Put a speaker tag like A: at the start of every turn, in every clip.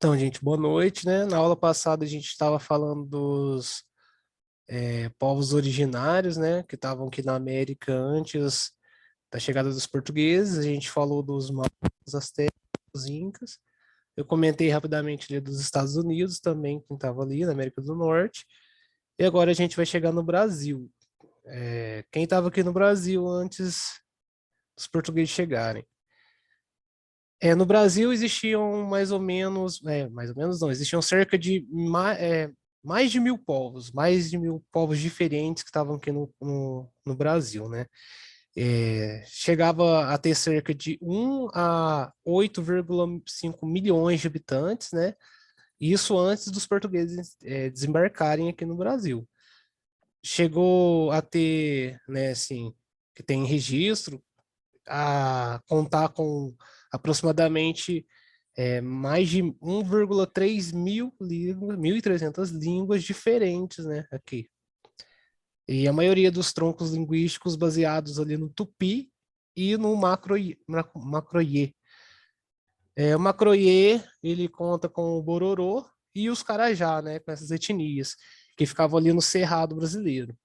A: Então, gente, boa noite, né? Na aula passada a gente estava falando dos povos originários, né? Que estavam aqui na América antes da chegada dos portugueses. A gente falou dos maias, dos astecas, dos incas. Eu comentei rapidamente ali dos Estados Unidos também, que estava ali na América do Norte. E agora a gente vai chegar no Brasil. Quem estava aqui no Brasil antes dos portugueses chegarem? No Brasil existiam mais ou menos não, existiam cerca de mais de 1.000 povos, mais de 1.000 povos diferentes que estavam aqui no Brasil, né? Chegava a ter cerca de 1 a 8,5 milhões de habitantes, né? Isso antes dos portugueses desembarcarem aqui no Brasil. Chegou a ter, né, assim, que tem registro, a contar com aproximadamente mais de 1,3 mil línguas, 1.300 línguas diferentes, né, aqui. E a maioria dos troncos linguísticos baseados ali no Tupi e no Macroiê. O Macroiê, ele conta com o Bororô e os Carajá, né, com essas etnias, que ficavam ali no Cerrado brasileiro.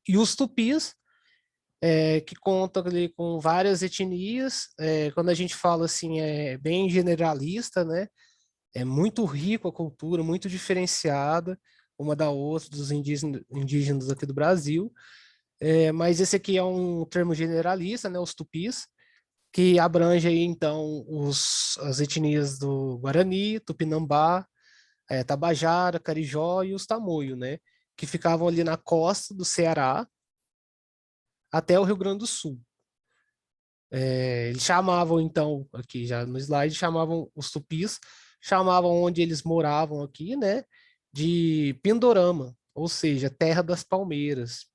A: E os Tupis, que conta ali com várias etnias. Quando a gente fala assim, é bem generalista, né? É muito rico a cultura, muito diferenciada uma da outra, dos indígenas aqui do Brasil. Mas esse aqui é um termo generalista, né? Os tupis, que abrange aí, então, as etnias do Guarani, Tupinambá, Tabajara, Carijó e os Tamoio, né? Que ficavam ali na costa do Ceará até o Rio Grande do Sul. Eles chamavam, então, aqui já no slide, chamavam os tupis, chamavam onde eles moravam aqui, né, de Pindorama, ou seja, terra das palmeiras.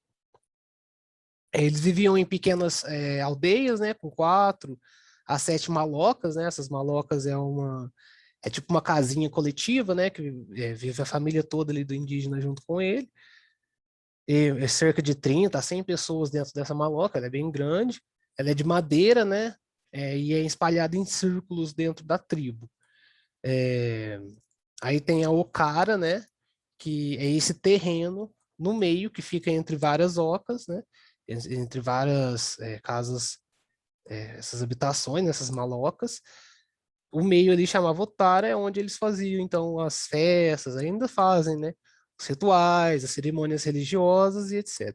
A: Eles viviam em pequenas aldeias, né, com 4 a 7 malocas, né, essas malocas é tipo uma casinha coletiva, né, que vive a família toda ali do indígena junto com ele, e é cerca de 30 a 100 pessoas dentro dessa maloca, ela é bem grande, ela é de madeira, né? E é espalhada em círculos dentro da tribo. É, Aí tem a ocara, né? Que é esse terreno no meio que fica entre várias ocas, né? Entre várias casas, essas habitações, essas malocas. O meio ali chamava otara, é onde eles faziam então as festas, ainda fazem, né? Os rituais, as cerimônias religiosas e etc.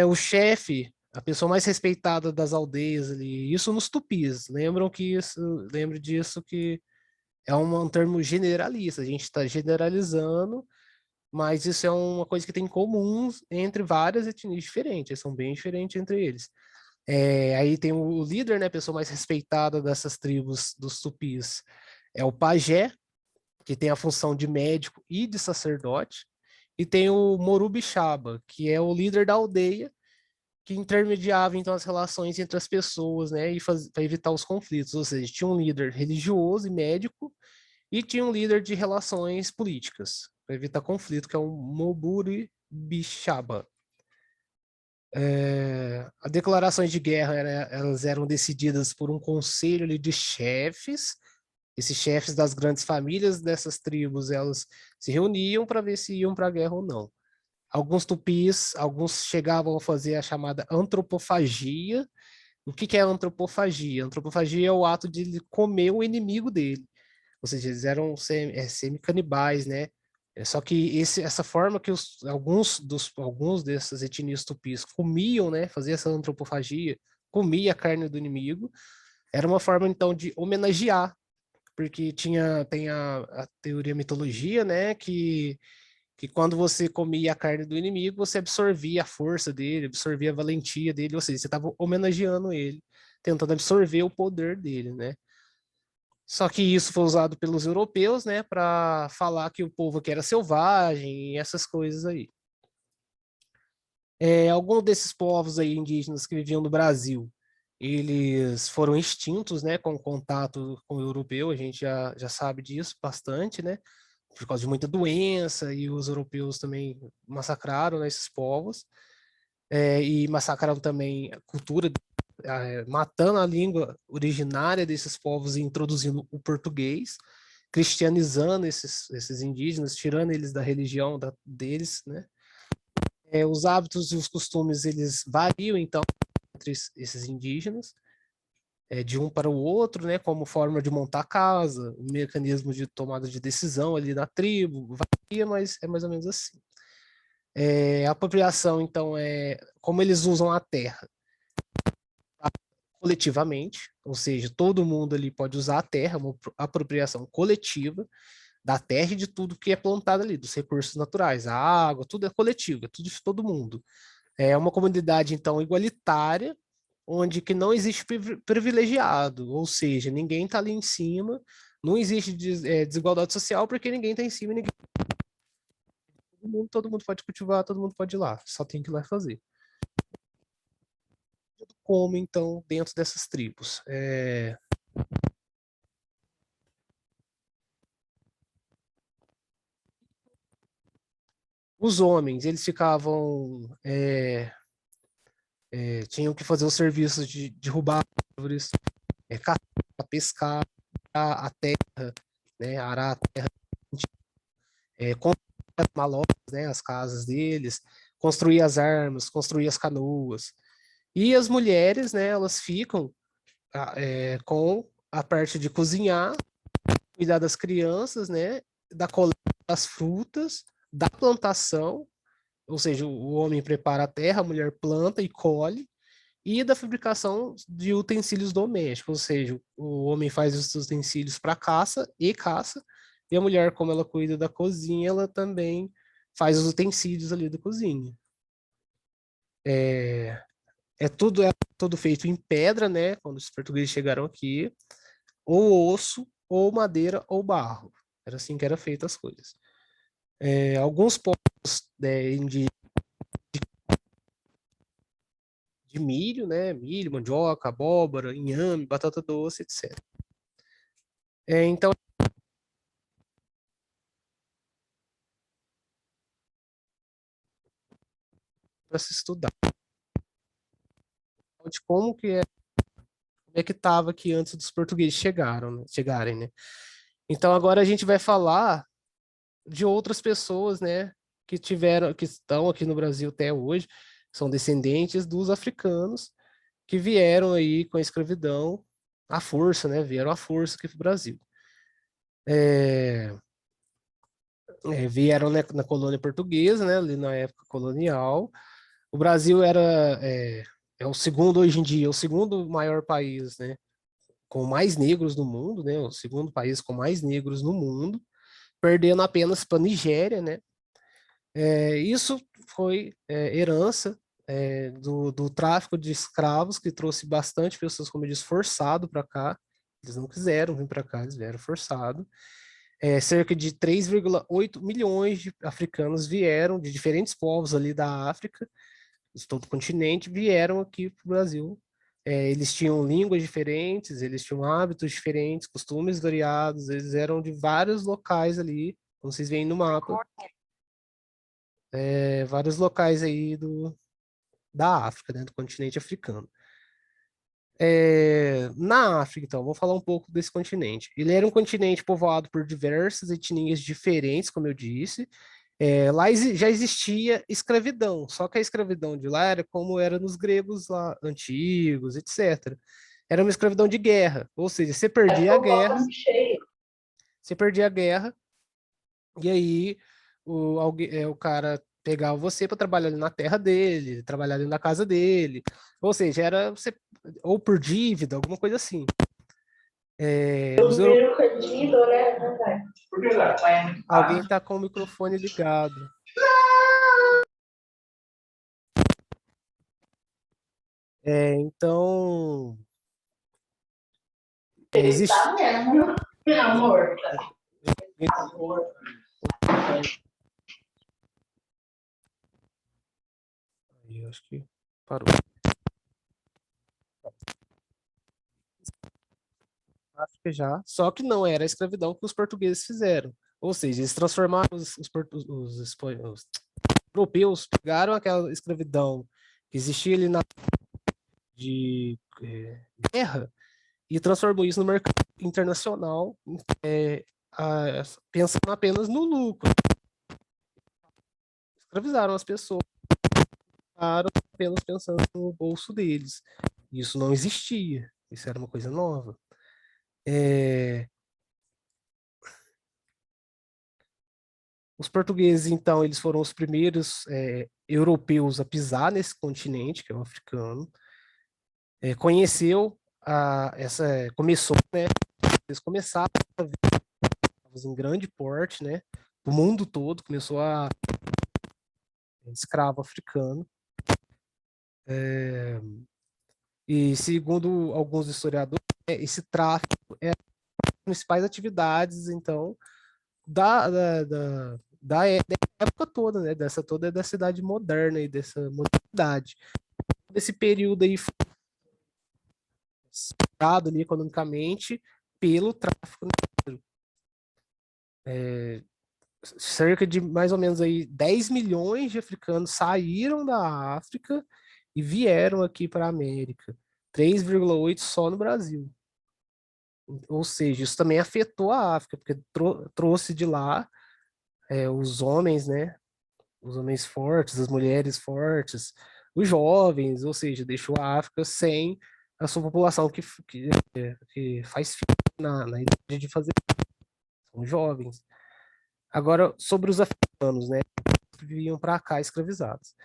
A: O chefe, a pessoa mais respeitada das aldeias ali, isso nos tupis. Lembre disso que é um termo generalista, a gente está generalizando, mas isso é uma coisa que tem em comum entre várias etnias diferentes, são bem diferentes entre eles. Aí tem o líder, né, a pessoa mais respeitada dessas tribos dos tupis, é o pajé, que tem a função de médico e de sacerdote, e tem o morubixaba, que é o líder da aldeia, que intermediava então as relações entre as pessoas, né, e para evitar os conflitos. Ou seja, tinha um líder religioso e médico e tinha um líder de relações políticas para evitar conflito, que é o Moburi Bixaba. As declarações de guerra elas eram decididas por um conselho ali de chefes. Esses chefes das grandes famílias dessas tribos, elas se reuniam para ver se iam para a guerra ou não. Alguns tupis, alguns chegavam a fazer a chamada antropofagia. O que que é antropofagia? Antropofagia é o ato de ele comer o inimigo dele. Ou seja, eles eram semi-canibais, né? Só que essa forma que alguns dessas etnias tupis comiam, né? Fazia essa antropofagia, comia a carne do inimigo, era uma forma então de homenagear, porque tem a teoria mitologia, né? Que quando você comia a carne do inimigo, você absorvia a força dele, absorvia a valentia dele, ou seja, você estava homenageando ele, tentando absorver o poder dele, né? Só que isso foi usado pelos europeus, né, para falar que o povo aqui era selvagem e essas coisas aí. Alguns desses povos aí indígenas que viviam no Brasil, eles foram extintos, né, com o contato com o europeu, a gente já sabe disso bastante, né, por causa de muita doença, e os europeus também massacraram, né, esses povos, e massacraram também a cultura. matando a língua originária desses povos e introduzindo o português, cristianizando esses indígenas, tirando eles da religião deles, né? Os hábitos e os costumes, eles variam, então, entre esses indígenas, de um para o outro, né? Como forma de montar casa, o mecanismo de tomada de decisão ali da tribo, varia, mas é mais ou menos assim. A apropriação, então, é como eles usam a terra coletivamente, ou seja, todo mundo ali pode usar a terra, uma apropriação coletiva da terra e de tudo que é plantado ali, dos recursos naturais, a água, tudo é coletivo, é tudo de todo mundo. É uma comunidade, então, igualitária, onde que não existe privilegiado, ou seja, ninguém está ali em cima, não existe desigualdade social porque ninguém está em cima, ninguém... todo mundo pode cultivar, todo mundo pode ir lá, só tem que ir lá fazer. Como, então, dentro dessas tribos? Os homens, eles ficavam... tinham que fazer os serviços de derrubar árvores, caçar, pescar, a terra, né, arar a terra, construir as malotas, né, as casas deles, construir as armas, construir as canoas. E as mulheres, né, elas ficam com a parte de cozinhar, cuidar das crianças, né, da coleta das frutas, da plantação, ou seja, o homem prepara a terra, a mulher planta e colhe, e da fabricação de utensílios domésticos, ou seja, o homem faz os utensílios para caça, e a mulher, como ela cuida da cozinha, ela também faz os utensílios ali da cozinha. É tudo feito em pedra, né? Quando os portugueses chegaram aqui, ou osso, ou madeira, ou barro. Era assim que eram feitas as coisas. Alguns povos de milho, né? Milho, mandioca, abóbora, inhame, batata doce, etc. Então, para se estudar de como é que estava aqui antes dos portugueses chegarem, né? Então agora a gente vai falar de outras pessoas, né, que estão aqui no Brasil até hoje, são descendentes dos africanos que vieram aí com a escravidão à força, né? Vieram à força aqui para o Brasil. Vieram na colônia portuguesa, né? Ali na época colonial. O Brasil é o segundo hoje em dia, o segundo maior país, né? Com mais negros no mundo, né? O segundo país com mais negros no mundo, perdendo apenas para a Nigéria, né? Isso foi herança do tráfico de escravos, que trouxe bastante pessoas, como eu disse, forçado para cá. Eles não quiseram vir para cá, eles vieram forçado. Cerca de 3,8 milhões de africanos vieram, de diferentes povos ali da África, de todo o continente, vieram aqui para o Brasil. Eles tinham línguas diferentes, eles tinham hábitos diferentes, costumes variados, eles eram de vários locais ali, como vocês veem no mapa, vários locais aí da África, né, do continente africano. Na África, então, vou falar um pouco desse continente. Ele era um continente povoado por diversas etnias diferentes, como eu disse. Lá já existia escravidão, só que a escravidão de lá era como era nos gregos lá, antigos, etc. Era uma escravidão de guerra, ou seja, você perdia a guerra, e aí o cara pegava você para trabalhar ali na terra dele, trabalhar ali na casa dele, ou seja, era você, ou por dívida, alguma coisa assim. Perdido, né? Alguém está com o microfone ligado. Então, existe. Meu amor. Aí, acho que parou. Acho que já. Só que não era a escravidão que os portugueses fizeram. Ou seja, eles transformaram os europeus, pegaram aquela escravidão que existia ali de guerra e transformou isso no mercado internacional, pensando apenas no lucro. Escravizaram as pessoas, apenas pensando no bolso deles. Isso não existia, isso era uma coisa nova. Os portugueses, então, eles foram os primeiros europeus a pisar nesse continente, que é o africano. Conheceu começou, né? Eles começaram a ver em grande porte, né? O mundo todo começou a escravo africano. E segundo alguns historiadores, esse tráfico é uma das principais atividades, então, da época toda, né? Dessa toda da cidade moderna e dessa modernidade. Desse período aí foi ali economicamente pelo tráfico negro. Cerca de mais ou menos aí 10 milhões de africanos saíram da África e vieram aqui para a América. 3,8 só no Brasil. Ou seja, isso também afetou a África, porque trouxe de lá os homens, né? Os homens fortes, as mulheres fortes, os jovens, ou seja, deixou a África sem a sua população que faz filho na idade de fazer, são jovens. Agora, sobre os africanos, né? Que vinham para cá escravizados.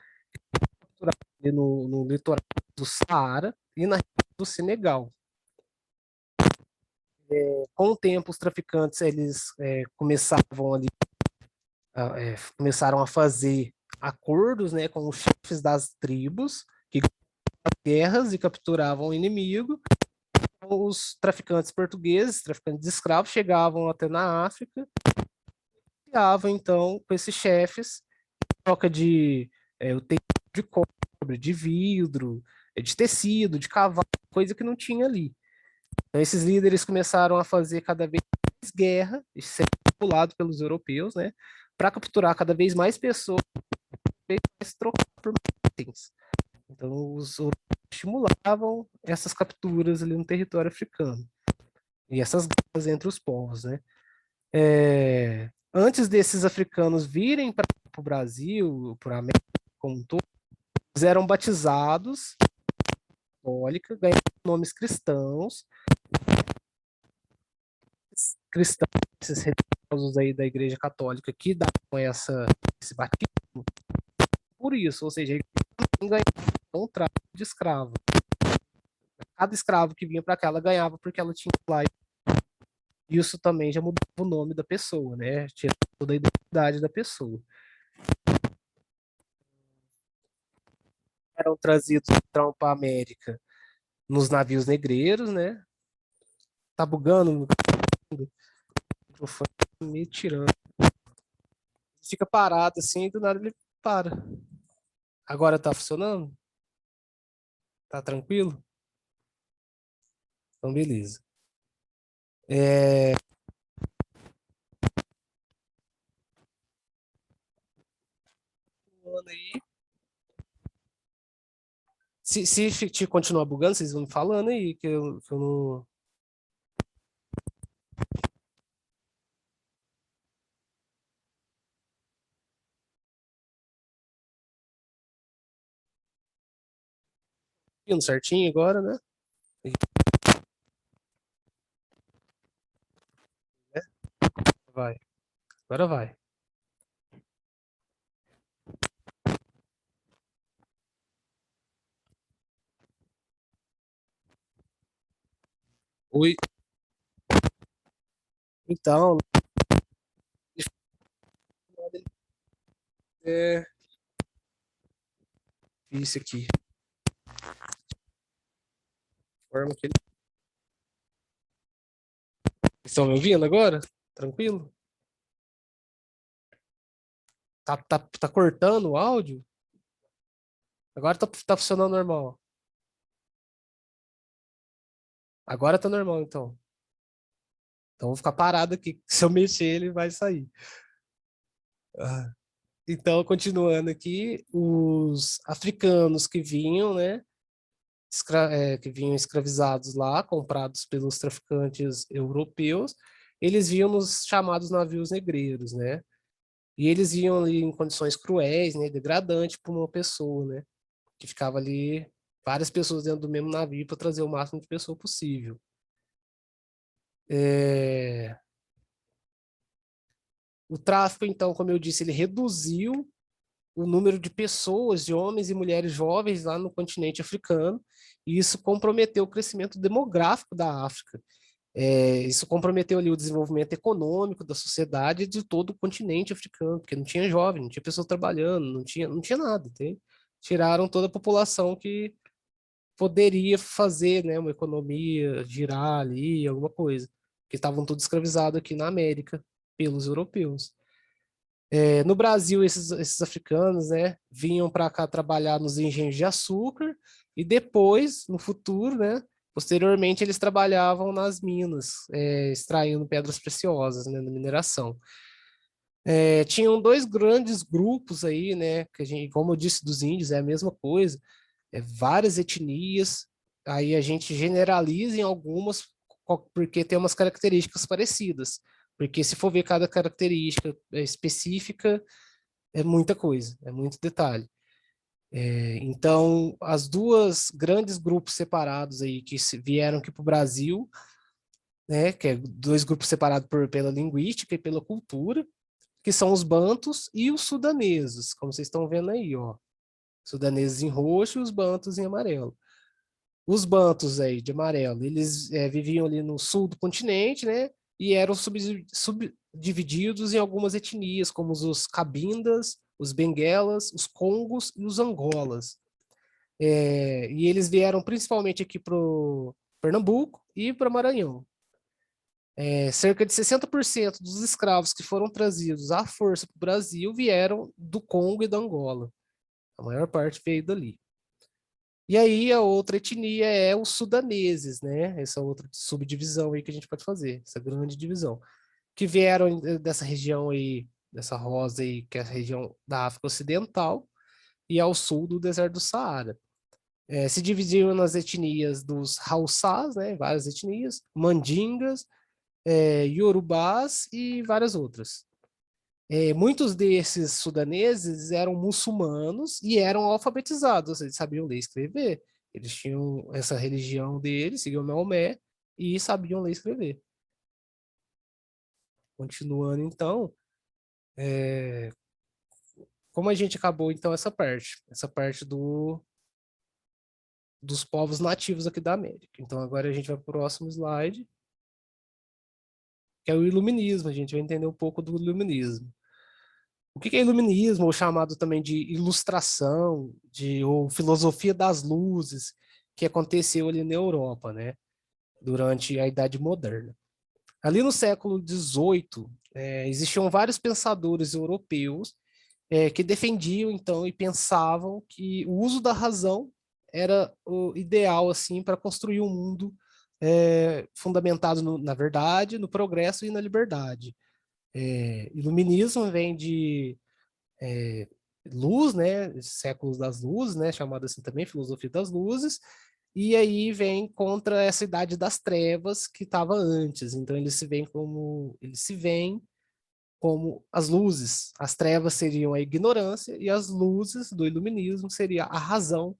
A: No litoral do Saara e na região do Senegal. Com o tempo, os traficantes eles começavam ali, começaram a fazer acordos, né, com os chefes das tribos que guerras e capturavam o inimigo. Os traficantes portugueses, traficantes de escravos, chegavam até na África, criavam então com esses chefes troca de o de cobre, de vidro, de tecido, de cavalo, coisa que não tinha ali. Então, esses líderes começaram a fazer cada vez mais guerra, e ser populados pelos europeus, né, para capturar cada vez mais pessoas, e trocar por itens. Então, os europeus estimulavam essas capturas ali no território africano e essas guerras entre os povos, né? Antes desses africanos virem para o Brasil, para a América como um todo, eles eram batizados, católica, ganharam nomes cristãos, esses religiosos aí da Igreja Católica que davam esse batismo por isso, ou seja, ganhava um tráfico de escravo. Cada escravo que vinha para cá, ela ganhava porque ela tinha lá. Isso também já mudava o nome da pessoa, né? Tinha toda a identidade da pessoa. Eram trazidos então para a América nos navios negreiros, né? Tá bugando? Me tirando. Fica parado assim e do nada ele para. Agora tá funcionando? Tá tranquilo? Então, beleza. Aí. Se te continuar bugando, vocês vão me falando aí, que eu não. Indo certinho agora, né? Vai. Agora vai. Oi. Então, é isso aqui. Forma que estão me ouvindo agora? Tranquilo? Tá cortando o áudio? Agora tá funcionando normal. Agora tá normal, então. Então, eu vou ficar parado aqui. Se eu mexer, ele vai sair. Ah. Então, continuando aqui, os africanos que vinham, né? que vinham escravizados lá, comprados pelos traficantes europeus, eles vinham nos chamados navios negreiros, né? E eles iam ali em condições cruéis, né, degradantes para uma pessoa, né, que ficava ali várias pessoas dentro do mesmo navio para trazer o máximo de pessoa possível. O tráfico, então, como eu disse, ele reduziu o número de pessoas, de homens e mulheres jovens lá no continente africano, e isso comprometeu o crescimento demográfico da África. Isso comprometeu ali o desenvolvimento econômico da sociedade de todo o continente africano, porque não tinha jovem, não tinha pessoas trabalhando, não tinha nada, tem? Tiraram toda a população que poderia fazer, né, uma economia girar ali, alguma coisa, que estavam todos escravizados aqui na América pelos europeus. No Brasil, esses africanos, né, vinham para cá trabalhar nos engenhos de açúcar e depois, no futuro, né, posteriormente, eles trabalhavam nas minas, extraindo pedras preciosas, né, na mineração. Tinham dois grandes grupos aí, né, que a gente, como eu disse dos índios, é a mesma coisa, várias etnias, aí a gente generaliza em algumas porque tem umas características parecidas, porque se for ver cada característica específica, é muita coisa, é muito detalhe. Então, as duas grandes grupos separados aí que vieram aqui para o Brasil, né, que é dois grupos separados pela linguística e pela cultura, que são os bantus e os sudaneses, como vocês estão vendo aí, ó. Sudaneses em roxo e os bantus em amarelo. Os bantus aí de amarelo, eles viviam ali no sul do continente, né? E eram subdivididos em algumas etnias, como os cabindas, os benguelas, os congos e os angolas. E eles vieram principalmente aqui para Pernambuco e para Maranhão. Cerca de 60% dos escravos que foram trazidos à força para o Brasil vieram do Congo e da Angola. A maior parte veio dali. E aí a outra etnia é os sudaneses, né? Essa outra subdivisão aí que a gente pode fazer, essa grande divisão, que vieram dessa região aí, dessa rosa aí, que é a região da África Ocidental e ao sul do deserto do Saara. Se dividiram nas etnias dos Haussás, né? Várias etnias, Mandingas, Yorubás e várias outras. Muitos desses sudaneses eram muçulmanos e eram alfabetizados, eles sabiam ler e escrever. Eles tinham essa religião deles, seguiam Maomé e sabiam ler e escrever. Continuando, então, como a gente acabou, então, essa parte dos povos nativos aqui da América. Então, agora a gente vai para o próximo slide, que é o iluminismo. A gente vai entender um pouco do iluminismo. O que é iluminismo, ou chamado também de ilustração, ou filosofia das luzes, que aconteceu ali na Europa, né, durante a Idade Moderna. Ali no século XVIII, existiam vários pensadores europeus que defendiam, então, e pensavam que o uso da razão era o ideal, assim, para construir um mundo fundamentado na verdade, no progresso e na liberdade. Iluminismo vem de luz, né, séculos das luzes, né, chamada assim também filosofia das luzes, e aí vem contra essa idade das trevas que estava antes. Então eles se veem como as luzes. As trevas seriam a ignorância e as luzes do iluminismo seria a razão,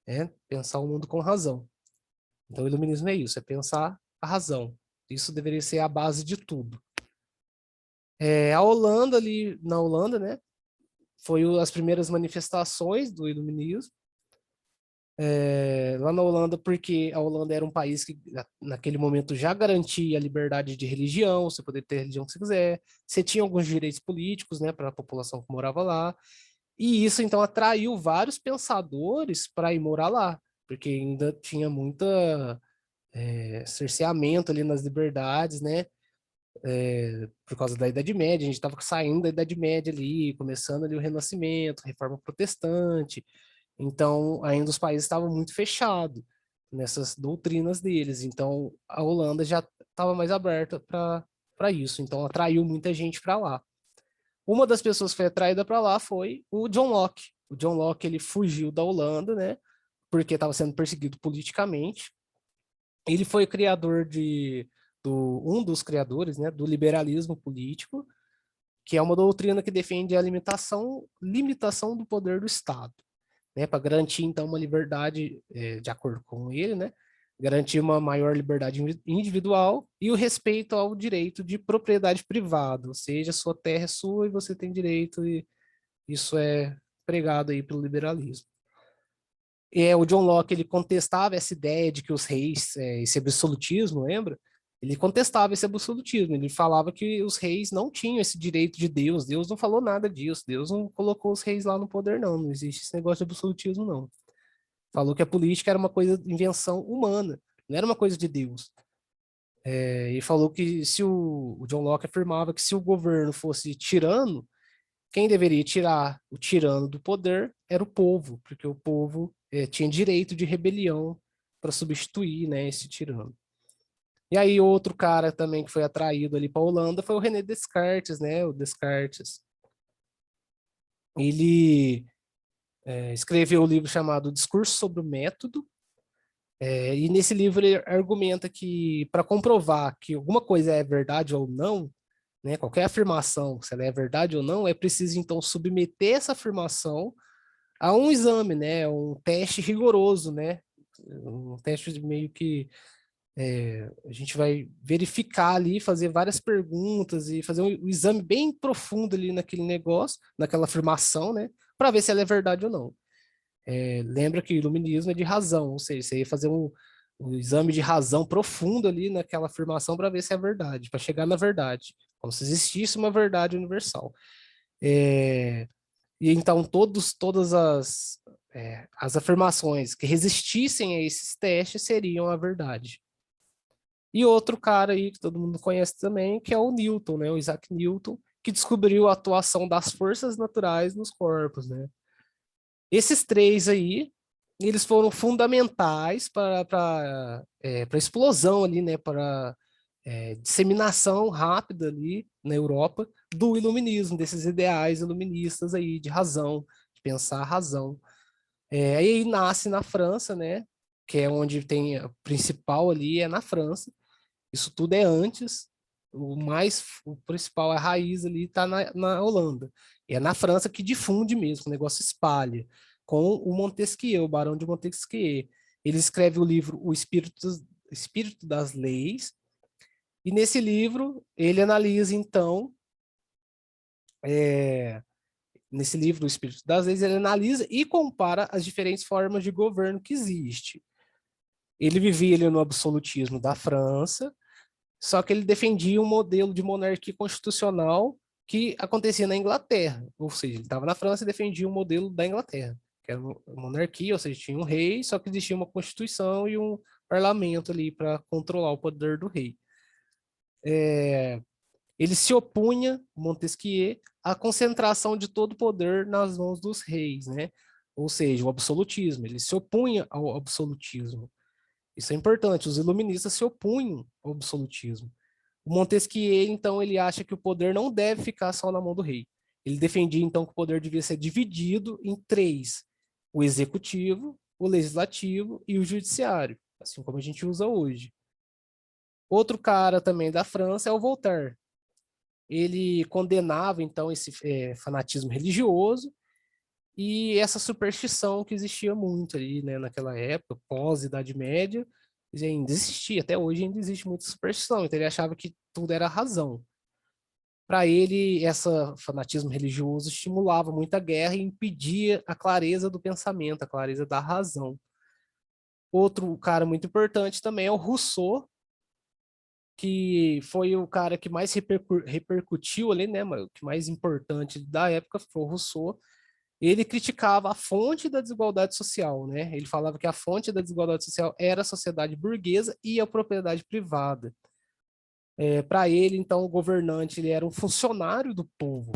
A: né, pensar o mundo com razão. Então o iluminismo é isso, é pensar a razão. Isso deveria ser a base de tudo. A Holanda ali, na Holanda, né, foi as primeiras manifestações do iluminismo lá na Holanda, porque a Holanda era um país que naquele momento já garantia a liberdade de religião, você poder ter a religião que você quiser, você tinha alguns direitos políticos, né, para a população que morava lá, e isso então atraiu vários pensadores para ir morar lá, porque ainda tinha muita cerceamento ali nas liberdades, né, por causa da Idade Média, a gente estava saindo da Idade Média ali, começando ali o Renascimento, Reforma Protestante, então ainda os países estavam muito fechados nessas doutrinas deles, então a Holanda já estava mais aberta para isso, então atraiu muita gente para lá. Uma das pessoas que foi atraída para lá foi o John Locke. O John Locke ele fugiu da Holanda, né, porque estava sendo perseguido politicamente. Ele foi criador um dos criadores, né, do liberalismo político, que é uma doutrina que defende a limitação do poder do Estado, né, para garantir então uma liberdade, de acordo com ele, né, garantir uma maior liberdade individual e o respeito ao direito de propriedade privada, ou seja, sua terra é sua e você tem direito, e isso é pregado aí pelo liberalismo. O John Locke, ele contestava essa ideia de que os reis, esse absolutismo, lembra? Ele contestava esse absolutismo, ele falava que os reis não tinham esse direito de Deus, Deus não falou nada disso, Deus não colocou os reis lá no poder, não existe esse negócio de absolutismo, não. Falou que a política era uma coisa, invenção humana, não era uma coisa de Deus. E falou que se o John Locke afirmava que se o governo fosse tirano, quem deveria tirar o tirano do poder era o povo, porque o povo tinha direito de rebelião para substituir, né, esse tirano. E aí outro cara também que foi atraído ali para a Holanda foi o René Descartes, né, o Descartes. Ele escreveu um livro chamado Discurso sobre o Método, e nesse livro ele argumenta que para comprovar que alguma coisa é verdade ou não, né, qualquer afirmação, se ela é verdade ou não, é preciso então submeter essa afirmação a um exame, né, um teste rigoroso, né, um teste meio que a gente vai verificar ali, fazer várias perguntas e fazer um exame bem profundo ali naquele negócio, naquela afirmação, né, para ver se ela é verdade ou não. Lembra que o iluminismo é de razão, ou seja, você ia fazer um exame de razão profundo ali naquela afirmação para ver se é verdade, para chegar na verdade, como se existisse uma verdade universal. E então todas as afirmações que resistissem a esses testes seriam a verdade. E outro cara aí que todo mundo conhece também, que é o Newton, né? O Isaac Newton, que descobriu a atuação das forças naturais nos corpos, né? Esses três aí, eles foram fundamentais para a explosão ali, né? Para disseminação rápida ali na Europa do iluminismo, desses ideais iluministas aí de razão, de pensar a razão. Aí nasce na França, né? Que é onde tem a principal ali, é na França. Isso tudo é antes. O principal, a raiz ali está na Holanda. E é na França que difunde mesmo, o negócio espalha. Com o Montesquieu, o Barão de Montesquieu. Ele escreve o livro O Espírito das Leis, e nesse livro ele analisa então, é, nesse livro O Espírito das Leis, ele analisa e compara as diferentes formas de governo que existe. Ele vivia ali no absolutismo da França, só que ele defendia um modelo de monarquia constitucional que acontecia na Inglaterra, ou seja, ele estava na França e defendia um modelo da Inglaterra, que era uma monarquia, ou seja, tinha um rei, só que existia uma constituição e um parlamento ali para controlar o poder do rei. Ele se opunha, Montesquieu, à concentração de todo o poder nas mãos dos reis, né? Ou seja, o absolutismo. Ele se opunha ao absolutismo. Isso é importante. Os iluministas se opunham ao absolutismo. O Montesquieu, então, ele acha que o poder não deve ficar só na mão do rei. Ele defendia, então, que o poder devia ser dividido em três: o executivo, o legislativo e o judiciário, assim como a gente usa hoje. Outro cara também da França é o Voltaire. Ele condenava, então, esse fanatismo religioso e essa superstição que existia muito ali, né, naquela época, pós-Idade Média, e ainda existia, até hoje ainda existe muita superstição, então ele achava que tudo era razão. Para ele, esse fanatismo religioso estimulava muita guerra e impedia a clareza do pensamento, a clareza da razão. Outro cara muito importante também é o Rousseau, que foi o cara que mais repercutiu ali, né, o que mais importante da época foi o Rousseau. Ele criticava a fonte da desigualdade social, né? Ele falava que a fonte da desigualdade social era a sociedade burguesa e a propriedade privada. Para ele, então, o governante ele era um funcionário do povo.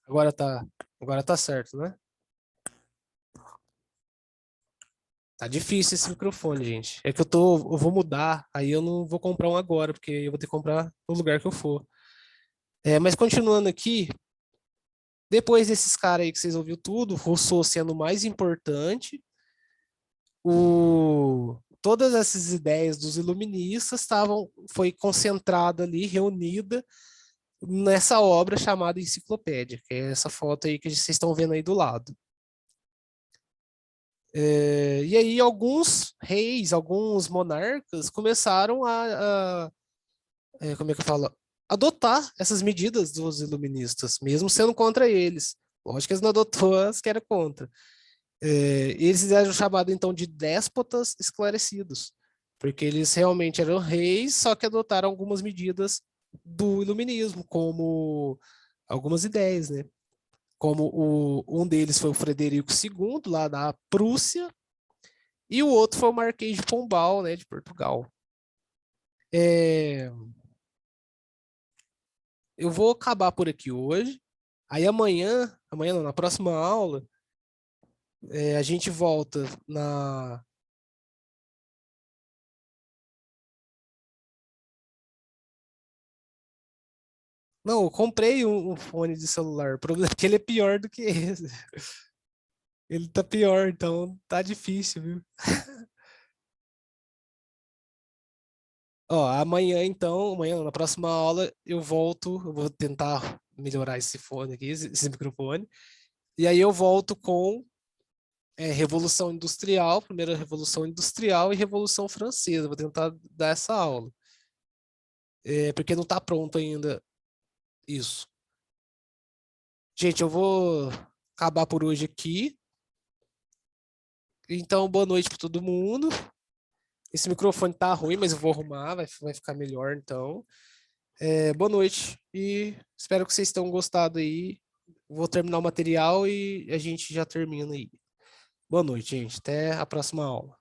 A: Agora agora tá certo, né? Tá difícil esse microfone, gente. É que eu vou mudar, aí eu não vou comprar um agora, porque eu vou ter que comprar no lugar que eu for. Mas continuando aqui, depois desses caras aí que vocês ouviram tudo, Rousseau sendo o mais importante, todas essas ideias dos iluministas foi concentrada ali, reunida nessa obra chamada Enciclopédia, que é essa foto aí que vocês estão vendo aí do lado. E aí alguns reis, alguns monarcas começaram como é que eu falo? Adotar essas medidas dos iluministas, mesmo sendo contra eles. Lógico que eles não adotou as que era contra. Eles fizeram o chamado então de déspotas esclarecidos, porque eles realmente eram reis, só que adotaram algumas medidas do iluminismo, como algumas ideias, né? Como um deles foi o Frederico II, lá da Prússia, e o outro foi o Marquês de Pombal, né, de Portugal. É, eu vou acabar por aqui hoje. Aí amanhã não, na próxima aula, a gente volta na. Não, eu comprei um fone de celular. O problema é que ele é pior do que esse. Ele tá pior, então tá difícil, viu? Ó, amanhã então, amanhã não, na próxima aula eu volto, eu vou tentar melhorar esse fone aqui, esse microfone. E aí eu volto com Revolução Industrial, primeira Revolução Industrial e Revolução Francesa. Vou tentar dar essa aula. Porque não está pronto ainda isso. Gente, eu vou acabar por hoje aqui. Então, boa noite para todo mundo. Esse microfone tá ruim, mas eu vou arrumar, vai ficar melhor então. Boa noite e espero que vocês tenham gostado aí. Vou terminar o material e a gente já termina aí. Boa noite, gente. Até a próxima aula.